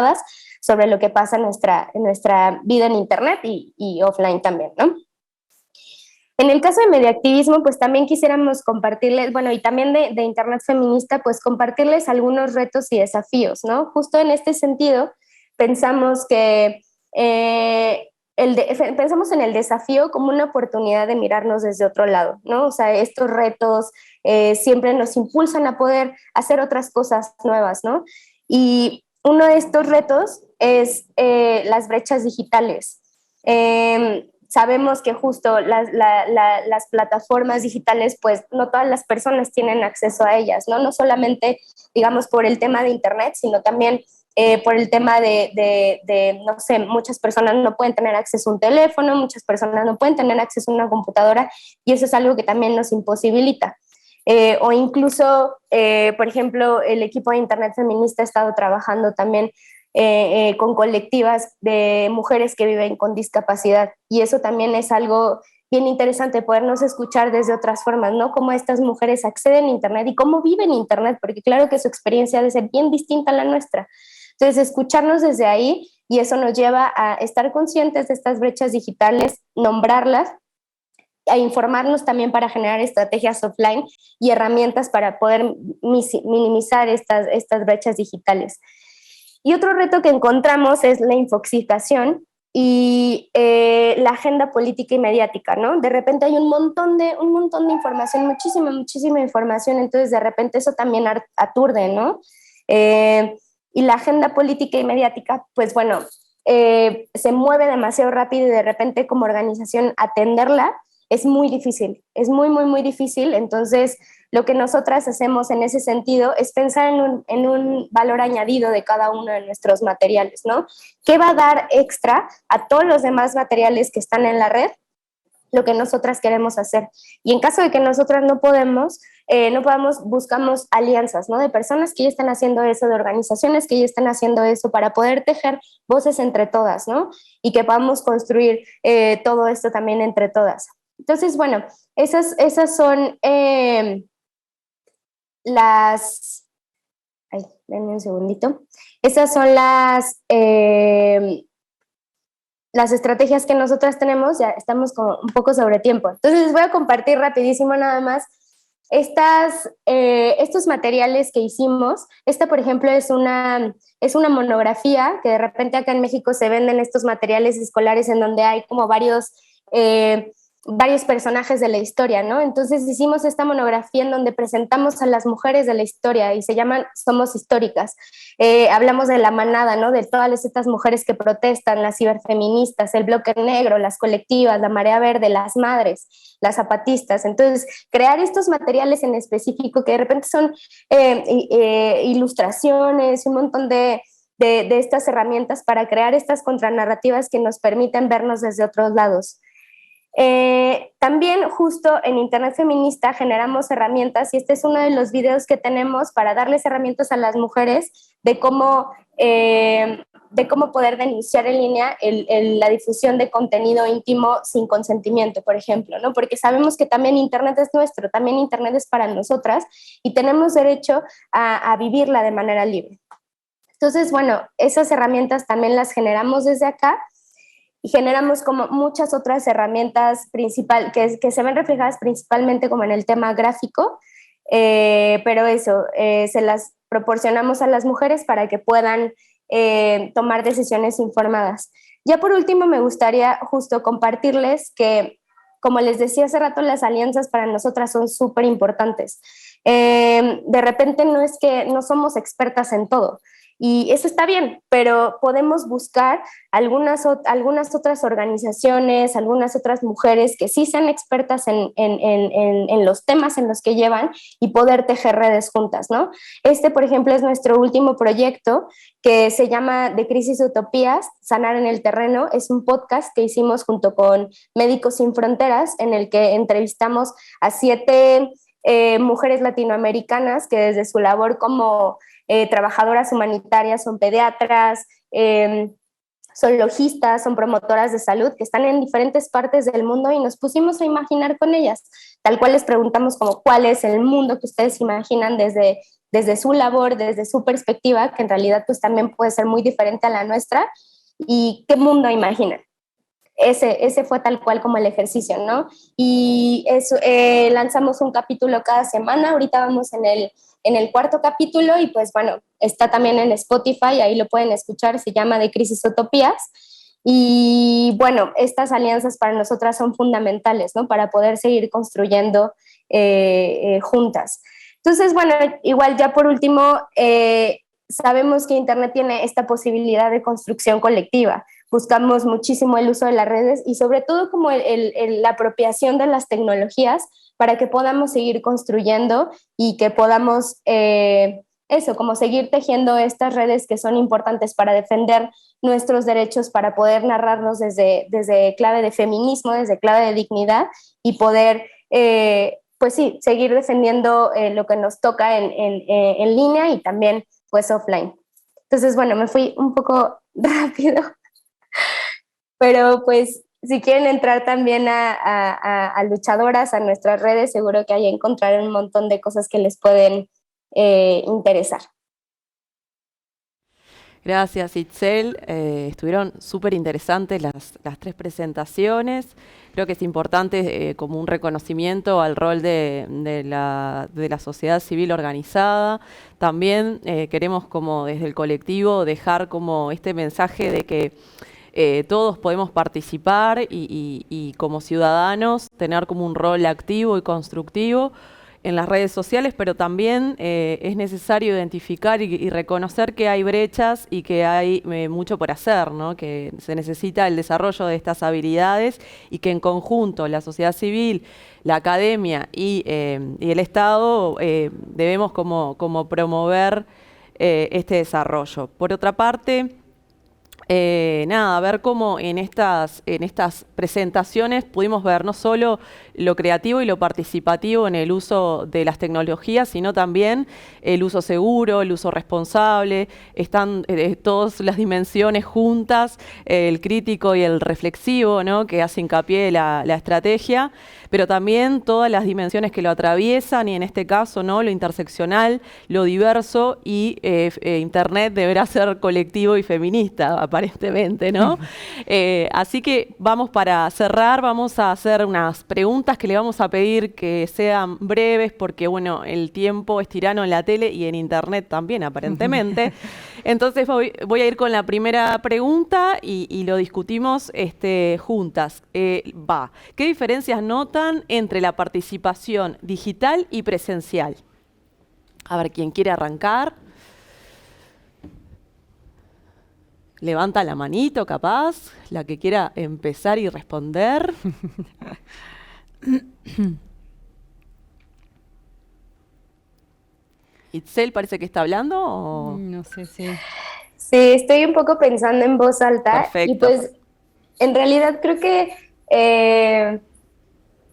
sobre lo que pasa en nuestra vida en Internet y offline también, ¿no? En el caso de mediaactivismo, pues también quisiéramos compartirles, bueno, y también de Internet Feminista, pues compartirles algunos retos y desafíos, ¿no? Justo en este sentido, pensamos que pensamos en el desafío como una oportunidad de mirarnos desde otro lado, ¿no? O sea, estos retos siempre nos impulsan a poder hacer otras cosas nuevas, ¿no? Y uno de estos retos es las brechas digitales. Sabemos que justo las plataformas digitales, pues no todas las personas tienen acceso a ellas, ¿no? No solamente, digamos, por el tema de Internet, sino también por el tema no sé, muchas personas no pueden tener acceso a un teléfono, muchas personas no pueden tener acceso a una computadora, y eso es algo que también nos imposibilita. O incluso, por ejemplo, el equipo de Internet Feminista ha estado trabajando también con colectivas de mujeres que viven con discapacidad, y eso también es algo bien interesante, podernos escuchar desde otras formas, ¿no? Cómo estas mujeres acceden a Internet y cómo viven Internet, porque claro que su experiencia debe ser bien distinta a la nuestra. Entonces, escucharnos desde ahí, y eso nos lleva a estar conscientes de estas brechas digitales, nombrarlas, a informarnos también para generar estrategias offline y herramientas para poder minimizar estas brechas digitales. Y otro reto que encontramos es la infoxicación, y la agenda política y mediática, ¿no? De repente hay un montón de información, muchísima información, entonces de repente eso también aturde, ¿no? Y la agenda política y mediática, pues bueno, se mueve demasiado rápido y de repente como organización atenderla es muy difícil, es muy difícil. Entonces, lo que nosotras hacemos en ese sentido es pensar en un valor añadido de cada uno de nuestros materiales, ¿no? ¿Qué va a dar extra a todos los demás materiales que están en la red? Lo que nosotras queremos hacer. Y en caso de que nosotras no podamos, buscamos alianzas, ¿no? De personas que ya están haciendo eso, de organizaciones que ya están haciendo eso, para poder tejer voces entre todas, ¿no? Y que podamos construir todo esto también entre todas. Entonces, bueno, esas son las... Ay, denme un segundito. Esas son las estrategias que nosotras tenemos. Ya estamos como un poco sobre tiempo. Entonces les voy a compartir rapidísimo nada más estos materiales que hicimos. Esta, por ejemplo, es una monografía que de repente acá en México se venden estos materiales escolares en donde hay como varios personajes de la historia, ¿no? Entonces hicimos esta monografía en donde presentamos a las mujeres de la historia y se llaman Somos Históricas. Hablamos de la manada, ¿no? De todas estas mujeres que protestan, las ciberfeministas, el bloque negro, las colectivas, la marea verde, las madres, las zapatistas. Entonces, crear estos materiales en específico que de repente son ilustraciones, un montón de estas herramientas para crear estas contranarrativas que nos permiten vernos desde otros lados. También justo en Internet Feminista generamos herramientas y este es uno de los videos que tenemos para darles herramientas a las mujeres de cómo poder denunciar en línea la difusión de contenido íntimo sin consentimiento, por ejemplo, ¿no? Porque sabemos que también Internet es nuestro, también Internet es para nosotras y tenemos derecho a vivirla de manera libre. Entonces, bueno, esas herramientas también las generamos desde acá. Y generamos como muchas otras herramientas que se ven reflejadas principalmente como en el tema gráfico, pero eso, se las proporcionamos a las mujeres para que puedan tomar decisiones informadas. Ya por último, me gustaría justo compartirles que, como les decía hace rato, las alianzas para nosotras son súper importantes. De repente no es que no somos expertas en todo, y eso está bien, pero podemos buscar algunas otras organizaciones, algunas otras mujeres que sí sean expertas en los temas en los que llevan y poder tejer redes juntas, ¿no? Por ejemplo, es nuestro último proyecto que se llama De Crisis a Utopías, Sanar en el Terreno. Es un podcast que hicimos junto con Médicos Sin Fronteras, en el que entrevistamos a 7 mujeres latinoamericanas que desde su labor como trabajadoras humanitarias, son pediatras, son logistas, son promotoras de salud que están en diferentes partes del mundo y nos pusimos a imaginar con ellas. Tal cual les preguntamos como cuál es el mundo que ustedes imaginan desde su labor, desde su perspectiva, que en realidad pues también puede ser muy diferente a la nuestra, y qué mundo imaginan. Ese fue tal cual como el ejercicio, ¿no? Y eso, lanzamos un capítulo cada semana. Ahorita vamos en el 4º capítulo y pues bueno, está también en Spotify, ahí lo pueden escuchar, se llama De Crisis a Utopías. Y bueno, estas alianzas para nosotras son fundamentales, ¿no? Para poder seguir construyendo juntas. Entonces, bueno, igual ya por último, sabemos que Internet tiene esta posibilidad de construcción colectiva. Buscamos muchísimo el uso de las redes y sobre todo como la apropiación de las tecnologías para que podamos seguir construyendo y que podamos, como seguir tejiendo estas redes que son importantes para defender nuestros derechos, para poder narrarnos desde clave de feminismo, desde clave de dignidad y poder, pues sí, seguir defendiendo lo que nos toca en línea y también pues offline. Entonces, bueno, me fui un poco rápido. Pero pues si quieren entrar también a luchadoras, a nuestras redes, seguro que ahí encontrarán un montón de cosas que les pueden interesar.
Gracias, Itzel. Estuvieron súper interesantes las 3 presentaciones. Creo que es importante como un reconocimiento al rol de la sociedad civil organizada. También queremos como desde el colectivo dejar como este mensaje de que todos podemos participar y como ciudadanos tener como un rol activo y constructivo en las redes sociales, pero también es necesario identificar y reconocer que hay brechas y que hay mucho por hacer, ¿no? Que se necesita el desarrollo de estas habilidades y que en conjunto la sociedad civil, la academia y el Estado debemos como promover este desarrollo. Por otra parte, ver cómo en estas presentaciones pudimos ver no solo lo creativo y lo participativo en el uso de las tecnologías, sino también el uso seguro, el uso responsable. Están todas las dimensiones juntas, el crítico y el reflexivo, ¿no? Que hace hincapié la estrategia, pero también todas las dimensiones que lo atraviesan y en este caso, ¿no? Lo interseccional, lo diverso y Internet deberá ser colectivo y feminista, aparentemente, ¿no? Así que vamos para cerrar, vamos a hacer unas preguntas que le vamos a pedir que sean breves porque, bueno, el tiempo es tirano en la tele y en Internet también, aparentemente. Entonces voy a ir con la primera pregunta y lo discutimos juntas. ¿Qué diferencias notan entre la participación digital y presencial? A ver, ¿quién quiere arrancar? Levanta la manito, capaz, la que quiera empezar y responder. ¿Itzel parece que está hablando? ¿O?
No sé si...
Sí, estoy un poco pensando en voz alta.
Perfecto.
Y pues en realidad creo que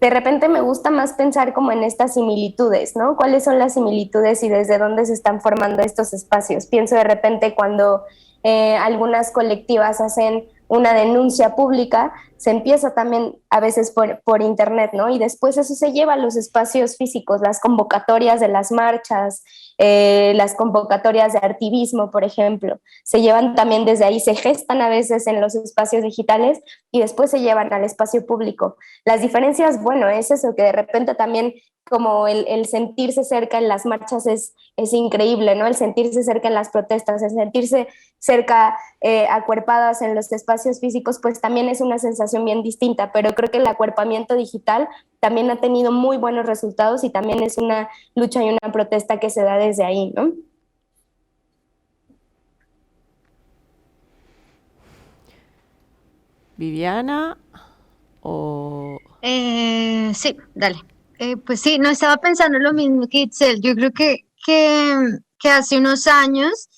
de repente me gusta más pensar como en estas similitudes, ¿no? ¿Cuáles son las similitudes y desde dónde se están formando estos espacios? Pienso de repente cuando algunas colectivas hacen una denuncia pública, se empieza también a veces por internet, ¿no? Y después eso se lleva a los espacios físicos, las convocatorias de las marchas, las convocatorias de activismo, por ejemplo, se llevan también desde ahí, se gestan a veces en los espacios digitales y después se llevan al espacio público. Las diferencias, bueno, es eso, que de repente también como el sentirse cerca en las marchas es increíble, ¿no? El sentirse cerca en las protestas, el sentirse cerca, acuerpadas en los espacios físicos, pues también es una sensación bien distinta, pero creo que el acuerpamiento digital también ha tenido muy buenos resultados y también es una lucha y una protesta que se da desde ahí, ¿no?
Viviana o...
Sí, dale. Pues sí, no estaba pensando lo mismo que Itzel. Yo creo que hace unos años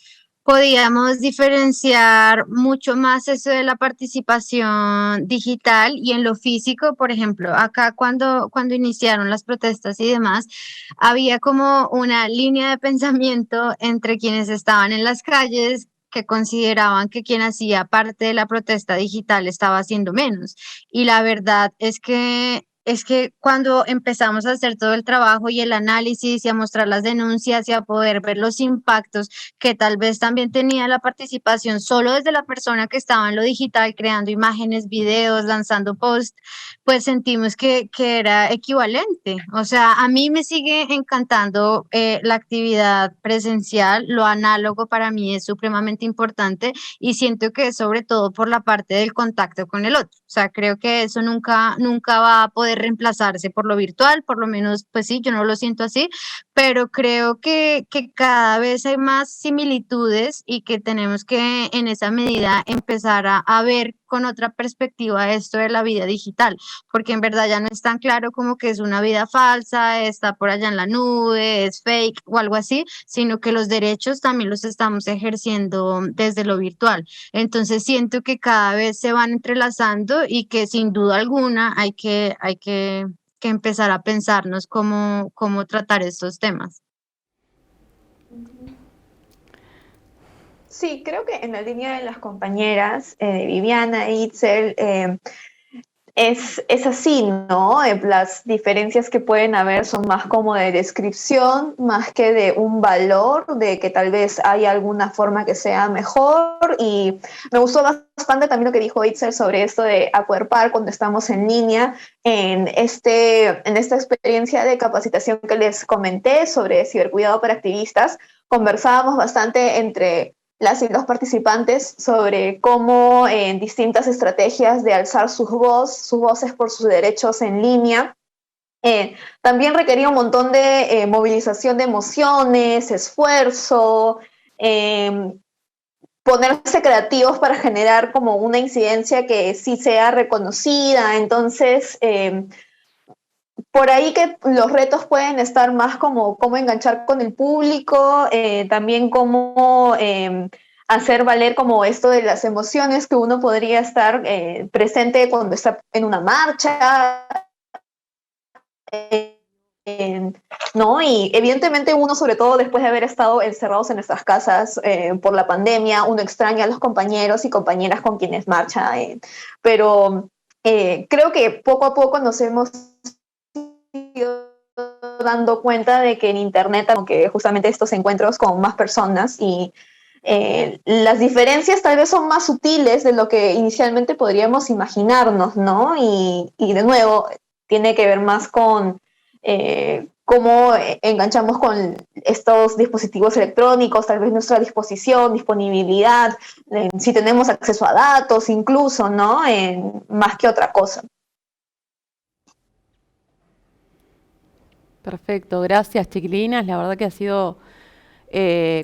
podíamos diferenciar mucho más eso de la participación digital y en lo físico. Por ejemplo, acá cuando iniciaron las protestas y demás, había como una línea de pensamiento entre quienes estaban en las calles que consideraban que quien hacía parte de la protesta digital estaba haciendo menos. Y la verdad es que cuando empezamos a hacer todo el trabajo y el análisis y a mostrar las denuncias y a poder ver los impactos que tal vez también tenía la participación solo desde la persona que estaba en lo digital, creando imágenes, videos, lanzando posts, pues sentimos que era equivalente. O sea, a mí me sigue encantando la actividad presencial, lo análogo para mí es supremamente importante y siento que es sobre todo por la parte del contacto con el otro. O sea, creo que eso nunca va a poder reemplazarse por lo virtual, por lo menos, pues sí, yo no lo siento así, pero creo que cada vez hay más similitudes y que tenemos que en esa medida empezar a ver con otra perspectiva esto de la vida digital, porque en verdad ya no es tan claro como que es una vida falsa, está por allá en la nube, es fake o algo así, sino que los derechos también los estamos ejerciendo desde lo virtual. Entonces siento que cada vez se van entrelazando y que sin duda alguna hay que empezar a pensarnos cómo tratar estos temas.
Sí, creo que en la línea de las compañeras, Viviana e Itzel, es así, ¿no? Las diferencias que pueden haber son más como de descripción, más que de un valor, de que tal vez hay alguna forma que sea mejor. Y me gustó bastante también lo que dijo Itzel sobre esto de acuerpar cuando estamos en línea, en esta experiencia de capacitación que les comenté sobre cibercuidado para activistas. Conversábamos bastante entre las y los participantes sobre cómo en distintas estrategias de alzar sus voces por sus derechos en línea. También requería un montón de movilización de emociones, esfuerzo, ponerse creativos para generar como una incidencia que sí sea reconocida. Entonces, por ahí que los retos pueden estar más como cómo enganchar con el público, también cómo hacer valer como esto de las emociones que uno podría estar presente cuando está en una marcha, ¿no? Y evidentemente uno, sobre todo después de haber estado encerrados en nuestras casas por la pandemia, uno extraña a los compañeros y compañeras con quienes marcha, pero creo que poco a poco nos hemos ido dando cuenta de que en Internet, aunque justamente estos encuentros con más personas y las diferencias tal vez son más sutiles de lo que inicialmente podríamos imaginarnos, ¿no? Y de nuevo, tiene que ver más con cómo enganchamos con estos dispositivos electrónicos, tal vez nuestra disposición, disponibilidad, si tenemos acceso a datos incluso, ¿no? Más que otra cosa.
Perfecto, gracias chiquilinas, la verdad que ha sido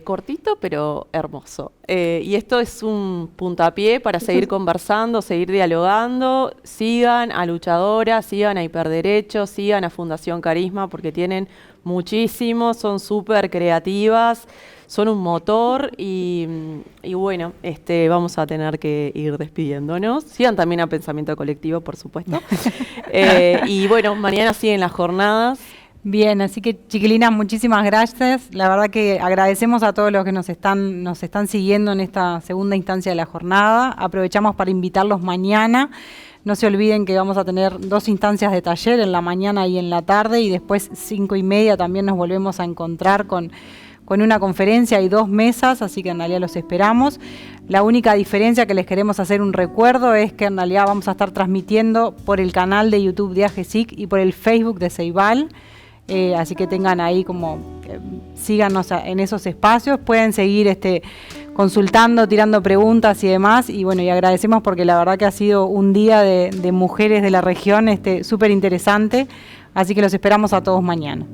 cortito pero hermoso. Y esto es un puntapié para seguir conversando, seguir dialogando. Sigan a Luchadoras, sigan a Hiperderechos, sigan a Fundación Carisma porque tienen muchísimo, son súper creativas, son un motor y bueno, vamos a tener que ir despidiéndonos. Sigan también a Pensamiento Colectivo, por supuesto. Y bueno, mañana siguen las jornadas.
Bien, así que chiquilinas, muchísimas gracias. La verdad que agradecemos a todos los que nos están siguiendo en esta segunda instancia de la jornada. Aprovechamos para invitarlos mañana. No se olviden que vamos a tener 2 instancias de taller, en la mañana y en la tarde, y después 5:30 también nos volvemos a encontrar con una conferencia y 2 mesas, así que en realidad los esperamos. La única diferencia que les queremos hacer un recuerdo es que en realidad vamos a estar transmitiendo por el canal de YouTube de AGESIC y por el Facebook de Ceibal. Así que tengan ahí como, síganos en esos espacios, pueden seguir consultando, tirando preguntas y demás, y bueno, y agradecemos porque la verdad que ha sido un día de mujeres de la región súper interesante, así que los esperamos a todos mañana.